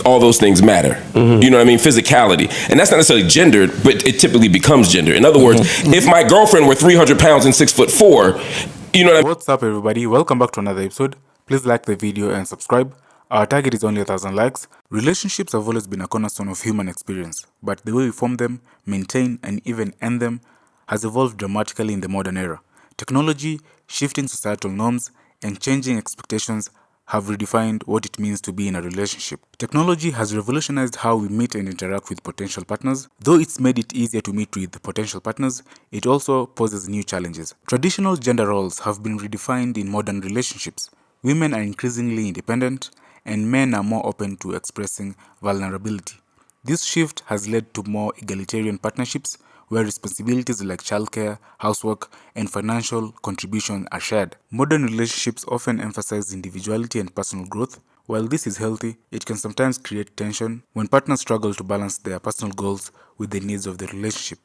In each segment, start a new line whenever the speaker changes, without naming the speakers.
all those things matter. You know what I mean? Physicality. And that's not necessarily gendered, but it typically becomes gender. In other words, if my girlfriend were 300 pounds and 6'4", you know what I mean?
What's up, everybody? Welcome back to another episode. Please like the video and subscribe. Our target is only 1,000 likes. Relationships have always been a cornerstone of human experience, but the way we form them, maintain, and even end them has evolved dramatically in the modern era. Technology, shifting societal norms, and changing expectations have redefined what it means to be in a relationship. Technology has revolutionized how we meet and interact with potential partners. Though it's made it easier to meet with potential partners, it also poses new challenges. Traditional gender roles have been redefined in modern relationships. Women are increasingly independent, and men are more open to expressing vulnerability. This shift has led to more egalitarian partnerships where responsibilities like childcare, housework, and financial contribution are shared. Modern relationships often emphasize individuality and personal growth. While this is healthy, it can sometimes create tension when partners struggle to balance their personal goals with the needs of the relationship.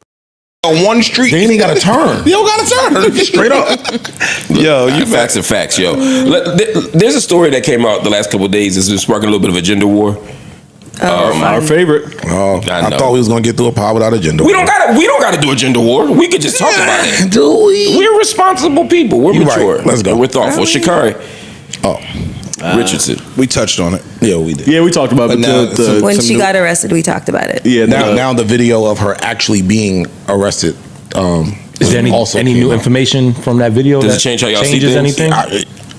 On one street,
they ain't got to turn.
You don't got to turn. Straight up.
Yo, facts are facts, yo. There's a story that came out the last couple of days that's been sparking a little bit of a gender war.
Our favorite.
I thought we was gonna get through a pod without a gender war.
We don't gotta do a gender war. We could just talk about it.
Do we?
We're responsible people. We're mature.
Right. Let's go.
And we're thoughtful. Sha'Carri Richardson.
We touched on it. Yeah, we did.
Yeah, we talked about it.
When she got arrested, we talked about it.
Yeah.
Now the video of her actually being arrested.
Is there any new information from that video?
Does it change how y'all see things?
Anything?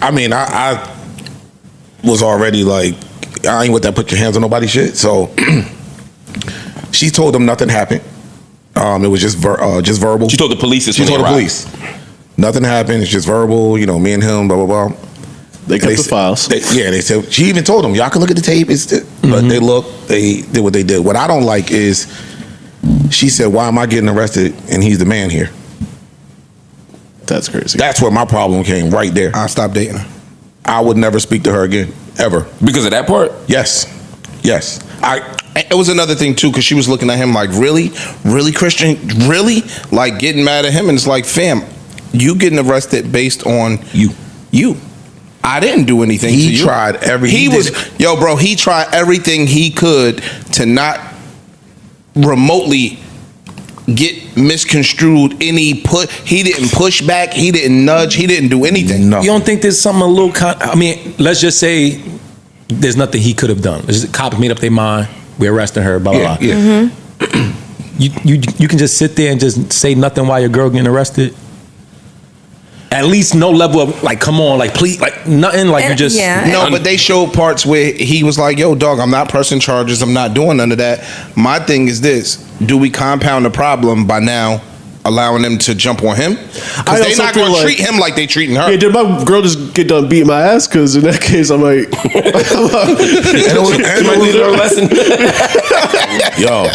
I mean, I was already like, I ain't with that put your hands on nobody shit. So she told them nothing happened. It was just verbal.
She told the police.
She told the police nothing happened. It's just verbal. You know, me and him. Blah blah blah.
They kept the files.
They said she even told them y'all can look at the tape. But they looked. They did what they did. What I don't like is she said, "Why am I getting arrested and he's the man here?"
That's crazy.
That's where my problem came right there.
I stopped dating her.
I would never speak to her again, ever.
Because of that part?
Yes.
It was another thing too, because she was looking at him like, really, Christian, really, like getting mad at him, and it's like, fam, you getting arrested based on you. I didn't do anything.
He tried everything.
He tried everything he could to not remotely get misconstrued. He didn't push back, he didn't nudge, he didn't do anything.
No.
You don't think there's something a little I mean, let's just say there's nothing he could have done. The cops made up their mind, we're arresting her, blah blah blah.
Yeah.
You can just sit there and just say nothing while your girl getting arrested. At least no level of like, come on, like please, like nothing, like you just
no. But they showed parts where he was like, "Yo, dog, I'm not pressing charges. I'm not doing none of that." My thing is this: do we compound the problem by now allowing them to jump on him? Because they're not going to treat him like they treating her.
Yeah, did my girl just get done beating my ass? Because in that case, I might.
Yo.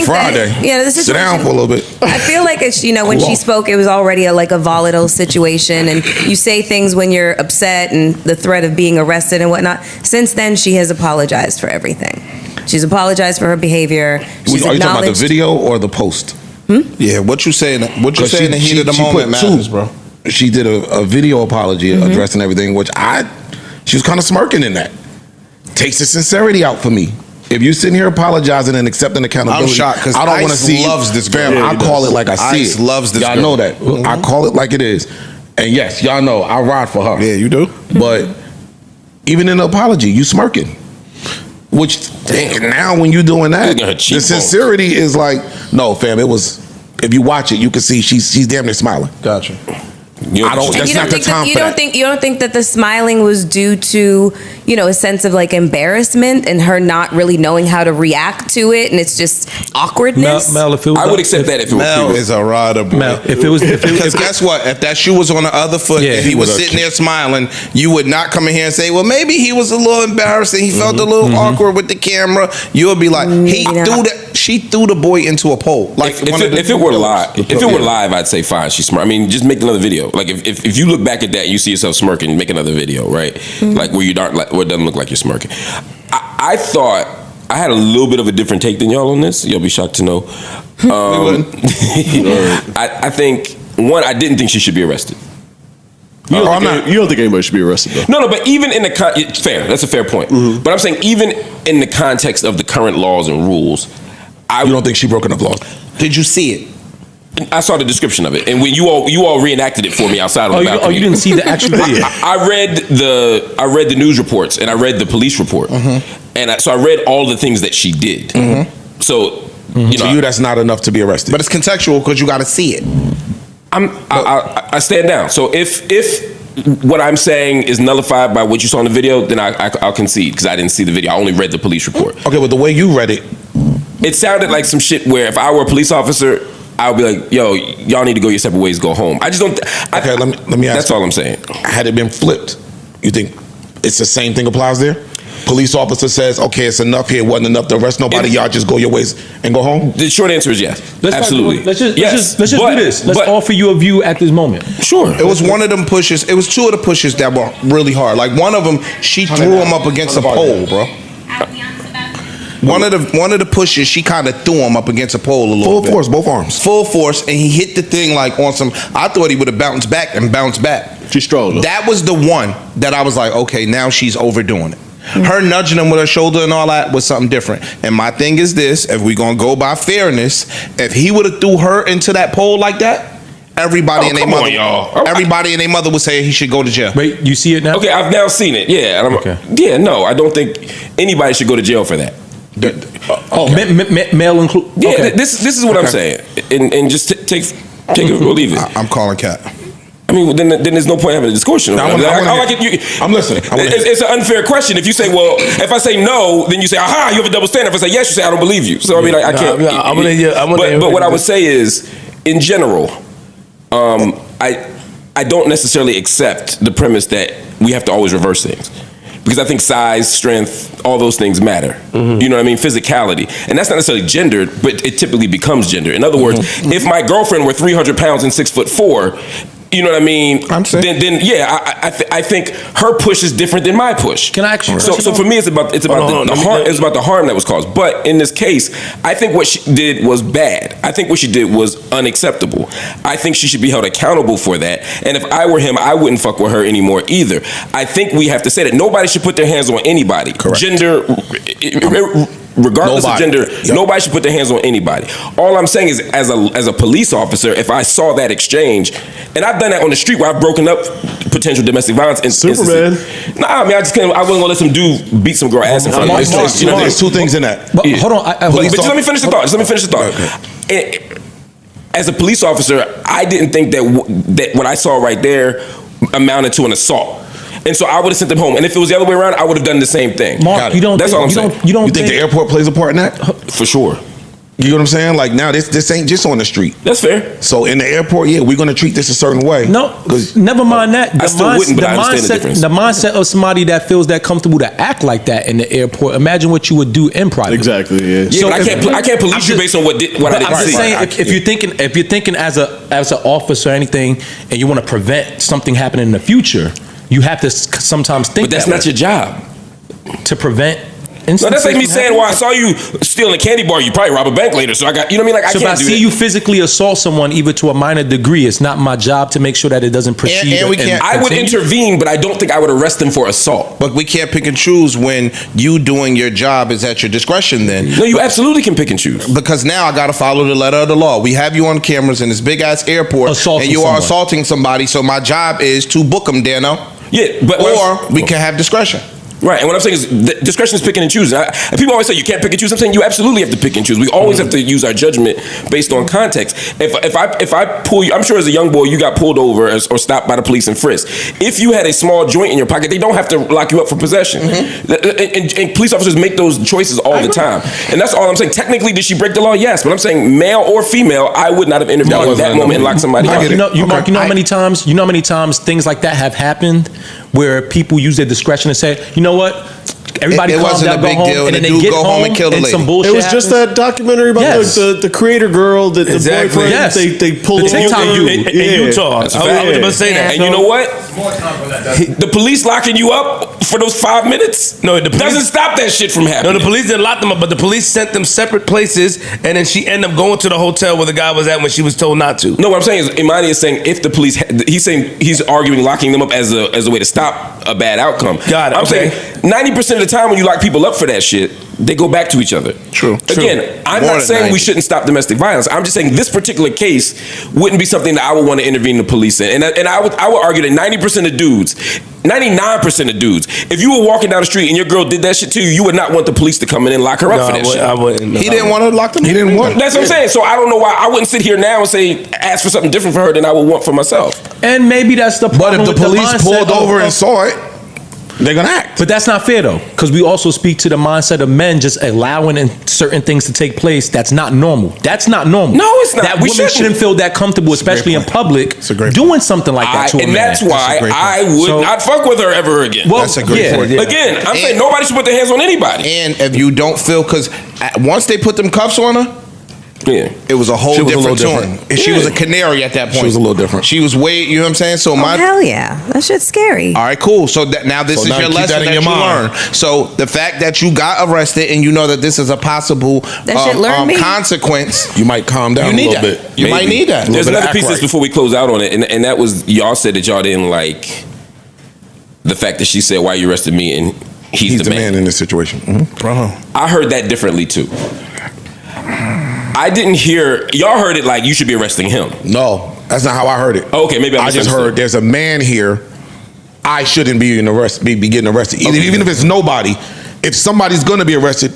Friday. Sit down for a little bit.
I feel like it's, when she spoke, it was already a volatile situation, and you say things when you're upset and the threat of being arrested and whatnot. Since then, she has apologized for everything. She's apologized for her behavior. She's
Are you talking about the video or the post?
Yeah, what you saying? What you saying in the heat of the moment matters, bro.
She did a video apology addressing everything, which she was kind of smirking in that. Takes the sincerity out for me. If you're sitting here apologizing and accepting accountability,
I'm shocked because
I don't want to see
loves this girl.
Fam, I call it like I see
Ice
it.
loves this
y'all
girl.
know that. I call it like it is. And yes, y'all know I ride for her.
Yeah, you do.
But even in the apology, you smirking. Which now when you're doing that, the sincerity is like, no, fam, it was. If you watch it, you can see she's damn near smiling.
Gotcha.
You don't think that the smiling was due to, a sense of embarrassment and her not really knowing how to react to it, and it's just awkwardness?
Mel, if it was
I would accept that if it was
Mel is a rider, boy.
Mel, if it was
because guess what? If that shoe was on the other foot and he was sitting there smiling, you would not come in here and say, well, maybe he was a little embarrassed and he felt a little awkward with the camera. You would be like, she threw the boy into a pole. Like
if it were live, I'd say fine, she's smart. I mean, just make another video. Like if you look back at that and you see yourself smirking, make another video, right? Like where you don't, where it doesn't look like you're smirking. I thought I had a little bit of a different take than y'all on this. You'll be shocked to know. I think one, I didn't think she should be arrested.
You don't think anybody should be arrested though?
No, but even in the fair, that's a fair point. But I'm saying even in the context of the current laws and rules,
you don't think she broke enough laws?
Did you see it?
I saw the description of it, and when you all reenacted it for me outside on the balcony.
You didn't see the actual video?
I read the news reports and I read the police report, and so I read all the things that she did. So
to you, that's not enough to be arrested.
But it's contextual because you got to see it.
I stand down. So if what I'm saying is nullified by what you saw in the video, then I'll concede because I didn't see the video. I only read the police report.
Okay, but the way you read it,
it sounded like some shit where if I were a police officer, I would be like, yo, y'all need to go your separate ways, go home. I just don't.
Okay, let me ask.
That's all I'm saying.
Had it been flipped, you think it's the same thing applies there? Police officer says, okay, it's enough here, wasn't enough to arrest nobody, y'all just go your ways and go home?
The short answer is yes. Absolutely.
Let's just do this. Let's offer you a view at this moment.
Sure.
It was one of them pushes. It was two of the pushes that were really hard. Like one of them, she threw him up against a pole, bro. One of the pushes, she kind of threw him up against a pole a little bit.
Full force, both arms.
Full force, and he hit the thing like on some. I thought he would have bounced back and bounced back.
She's strong though.
That was the one that I was like, okay, now she's overdoing it. Her nudging him with her shoulder and all that was something different. And my thing is this: if we're gonna go by fairness, if he would have threw her into that pole like that, everybody and their mother would say he should go to jail.
Wait, you see it now?
Okay, I've now seen it. Yeah, no, I don't think anybody should go to jail for that.
Male include.
Yeah, okay. This is what I'm saying, and just take it or leave it.
I'm calling cat.
I mean, then there's no point having a discussion.
I'm listening.
It's an unfair question. If you say, well, if I say no, then you say, aha, you have a double standard. If I say yes, you say, I don't believe you. So I mean, I can't. But what I would say is, in general, I don't necessarily accept the premise that we have to always reverse things. Because I think size, strength, all those things matter. You know what I mean? Physicality. And that's not necessarily gendered, but it typically becomes gendered. In other words, if my girlfriend were 300 pounds and 6'4", you know what I mean? Then I think her push is different than my push.
Can I actually?
So for me, it's about the harm. It's about the harm that was caused. But in this case, I think what she did was bad. I think what she did was unacceptable. I think she should be held accountable for that. And if I were him, I wouldn't fuck with her anymore either. I think we have to say that nobody should put their hands on anybody.
Correct.
Gender. Regardless of gender, nobody should put their hands on anybody. All I'm saying is, as a police officer, if I saw that exchange, and I've done that on the street where I've broken up potential domestic violence instances. Nah, I mean, I wasn't gonna let some dude beat some girl ass in front of me.
There's two things in that.
But hold on,
but just let me finish the thought. Okay. As a police officer, I didn't think that what I saw right there amounted to an assault. And so I would have sent them home. And if it was the other way around, I would have done the same thing.
Mark,
that's all I'm saying.
You think the airport plays a part in that?
For sure.
You know what I'm saying? Like now, this ain't just on the street.
That's fair.
So in the airport, we're gonna treat this a certain way.
No, never mind that.
I still wouldn't, but I understand the difference.
The mindset of somebody that feels that comfortable to act like that in the airport. Imagine what you would do in private.
Exactly. Yeah.
So I can't police you based on what I didn't see.
I'm just saying, if you're thinking as an officer or anything, and you want to prevent something happening in the future, you have to sometimes think.
But that's not your job
to prevent.
No, that's like me saying, well, I saw you stealing a candy bar, you probably rob a bank later. So I got, you know what I mean? Like,
so
I can't
if I see you physically assault someone, even to a minor degree, it's not my job to make sure that it doesn't proceed.
I would intervene, but I don't think I would arrest them for assault.
But we can't pick and choose when you doing your job is at your discretion then.
No, you absolutely can pick and choose.
Because now I got to follow the letter of the law. We have you on cameras in this big-ass airport, and you are assaulting somebody, so my job is to book them, Dano.
Yeah, but
or we can have discretion.
Right, and what I'm saying is discretion is picking and choosing. And people always say you can't pick and choose. I'm saying you absolutely have to pick and choose. We always have to use our judgment based on context. If I pull you, I'm sure as a young boy you got pulled over or stopped by the police and frisked. If you had a small joint in your pocket, they don't have to lock you up for possession. And police officers make those choices all the time. And that's all I'm saying. Technically, did she break the law? Yes, but I'm saying male or female, I would not have intervened in that moment and locked somebody up.
Mark, you know how many times things like that have happened where people use their discretion and say, you know what? everybody
it
calmed
wasn't
down,
a
go
big
home,
deal,
and
and
then
the
they
dude
get
go home and kill the
and
lady.
some bullshit
It was just
happens.
that documentary about
Yes.
the creator girl, that the
Exactly.
boyfriend.
Yes.
They pulled
The
him
TikTok
over.
dude
in Utah. I was about to say that.
And you know what? The police locking you up for those 5 minutes doesn't stop that shit from happening.
No, the police didn't lock them up, but the police sent them separate places, and then she ended up going to the hotel where the guy was at when she was told not to.
No, what I'm saying is, Imani is saying if the police, he's arguing locking them up as a way to stop a bad outcome.
Got it,
I'm
okay.
saying 90% of the time when you lock people up for that shit, they go back to each other.
True.
Again, I'm
More
not
than
saying
90.
we shouldn't stop domestic violence. I'm just saying this particular case wouldn't be something that I would want to intervene the police in. And I would argue that 90% of dudes, 99% of dudes, if you were walking down the street and your girl did that shit to you, you would not want the police to come in and lock her up for that shit.
I wouldn't.
He didn't want to lock them.
He didn't want.
That's what I'm saying. So I don't know why I wouldn't sit here now and say ask for something different for her than I would want for myself.
And maybe that's the problem.
But if the
with
police
mindset
pulled over
of-
and saw it, they're gonna act.
But that's not fair though, because we also speak to the mindset of men just allowing certain things to take place. That's not normal. That's not normal.
No, it's not.
That
We
women
shouldn't.
shouldn't feel that comfortable, especially in public,
It's a great
doing something like that to a
And
man.
that's why
great point.
I would not fuck with her ever again.
Well,
That's a great
yeah,
point.
yeah.
Again, I'm saying
And-
nobody should put their hands on anybody.
And if you don't feel, because once they put them cuffs on her,
Yeah.
it was a whole
She was a
different
little
tune.
different.
And she was a canary at that point.
She was a little different.
She was way, you know what I'm saying? So
Oh, hell yeah. That shit's scary.
All right, cool. So now this
So
is
now
your
keep
lesson
that in
that
your
you
mind.
learn. So the fact that you got arrested and you know that this is a possible
That shit learned me.
consequence,
You might calm down
you
a
need
little
that.
bit.
You might need that.
There's
bit of
another
act
piece of this
right.
before we close out on it, and that was y'all said that y'all didn't like the fact that she said, "Why you arrested me?" and he's the man.
in this situation. Mhm.
I heard that differently too. I didn't hear y'all heard it like you should be arresting him.
No, that's not how I heard it.
Okay, maybe I
I just
misunderstood.
heard there's a man here. I shouldn't be be getting arrested. Even if it's nobody, if somebody's gonna be arrested,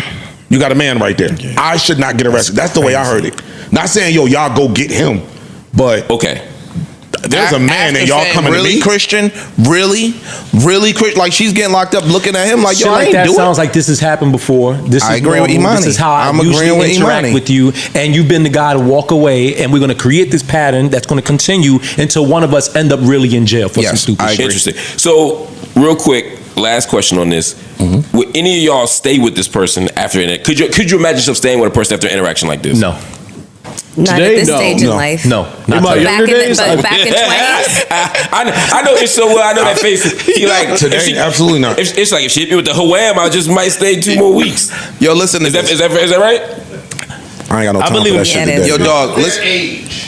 you got a man right there. I should not get arrested. That's the way I heard it. Not saying y'all go get him, but
Okay.
there's a man
After
and y'all
saying
coming
really
to me.
Christian, really Christian. Like she's getting locked up, looking at him like,
Shit
yo, I
like
ain't
that
do
sounds
it.
like this has happened before. This
I
is
agree with
normal.
Imani.
This is how
I'm
I usually
agreeing with
interact
Imani.
with you, and you've been the guy to walk away, and we're going to create this pattern that's going to continue until one of us end up really in jail for some
Yes,
stupid
I
shit.
agree.
Interesting. So, real quick, last question on this: would any of y'all stay with this person after it? Could you imagine yourself staying with a person after an interaction like this?
No,
Not
Today,
at this
no,
stage in
no,
life.
no, not
In my
today.
Back
younger
in,
days,
but back in 20s.
I know it so well. I know that face. He like
Today,
if she-
absolutely not.
if- It's like if she hit me with the wham, I just might stay 2 more weeks.
Yo, listen to
Is that
this.
is that right?
I ain't got no time
believe
for
it.
that
Yeah,
shit
it
today.
is.
Yo, dog,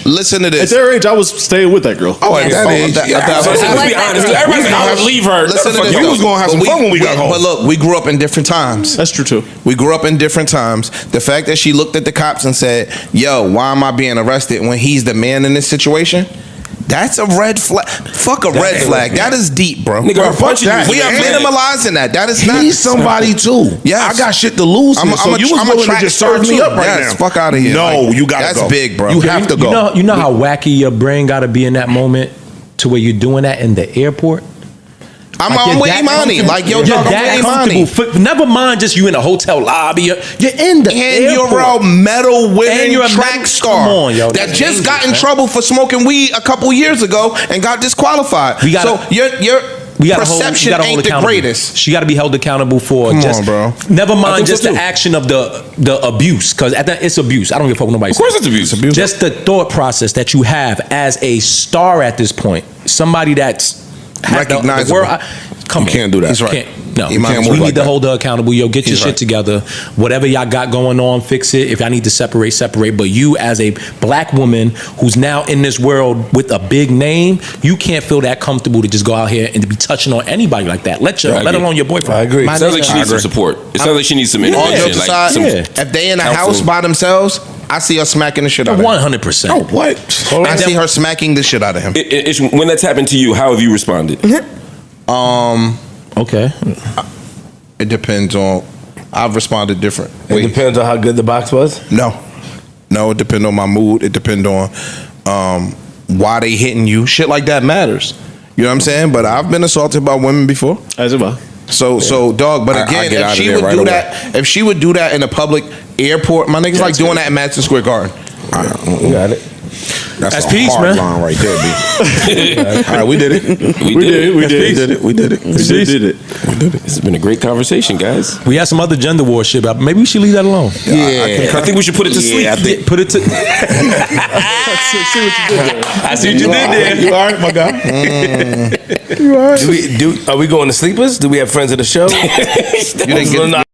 listen to
At
this.
their age, I was staying with that girl.
Oh, at
Yes.
that age,
At that-
yeah.
at that-
So let's
I
be
like that
honest.
girl.
Everybody's like, I would leave her.
Listen to this.
We
though.
was gonna have some
But
fun when we got home.
But look, we grew up in different times.
That's true too.
We grew up in different times. The fact that she looked at the cops and said, yo, why am I being arrested when he's the man in this situation? That's a red flag. Fuck a red flag. That is deep, bro.
Nigga, her
fuck
punching
that.
you.
We are minimalizing that. That is not.
He's somebody too.
Yes.
I got shit to lose.
I'm
here, so you was
a
willing to
track
just
star
serve me
too.
up right
Yes,
now.
fuck out of here.
No,
Like,
you gotta
that's
go.
big, bro.
You have to go.
You know how wacky your brain got to be in that moment to where you're doing that in the airport.
I'm
Like,
on
you're
with
that
Imani.
comfortable-
Like, yo,
you're
dog, I'm
that
with
comfortable.
Imani.
Never mind, just you in a hotel lobby. You're in the
And
airport.
you're a medal
And
winning
you're a
track
medal-
star
Come on, yo,
that
that's
just got in
dangerous, man.
trouble for smoking weed a couple years ago and got disqualified.
We gotta-
so your
We got
perception ain't the greatest.
She got to be held accountable for
Come
just
on, bro.
Never
I
mind
think so
just the
too.
action of the abuse, because at that it's abuse. I don't give a fuck what nobody
Of course,
says.
it's abuse.
Just the thought process that you have as a star at this point, somebody that's had the
Recognizable.
world. Come
You
on.
can't do that.
He's right.
Can't, no,
You can't
we
move
need
like
to
that.
hold her accountable. Yo, get your
He's
shit
right.
together. Whatever y'all got going on, fix it. If y'all need to separate, separate. But you, as a black woman who's now in this world with a big name, you can't feel that comfortable to just go out here and to be touching on anybody like that. Let
agree.
alone your boyfriend.
I agree.
It sounds like she needs some support. It sounds like she needs some
All
intervention.
jokes
Like
aside,
some,
Yeah.
if they in a
counsel.
house by themselves, I see her smacking the shit out of him.
100%.
Oh, what?
I see her smacking the shit out of him.
When that's happened to you, how have you responded?
Okay.
It depends on. I've responded different.
It depends on how good the box was.
No, it depends on my mood. It depends on why they hitting you. Shit like that matters. You know what I'm saying? But I've been assaulted by women before.
As well.
So dog. But
I
again,
get out
if
of
she
there
would
right
do
away.
that, if she would do that in a public airport, my niggas like doing that at Madison Square Garden.
You got it.
That's
a
peace,
hard
man.
line right there, B. All right, we did it.
We did it.
We did it.
This has been a great conversation, guys.
We had some other gender war shit, but maybe we should leave that alone.
Yeah.
I think we should put it to sleep.
I think.
Put it to.
I see what you did there.
You all right, my guy? You all right?
Are we going to sleepers? Do we have friends of the show? You didn't get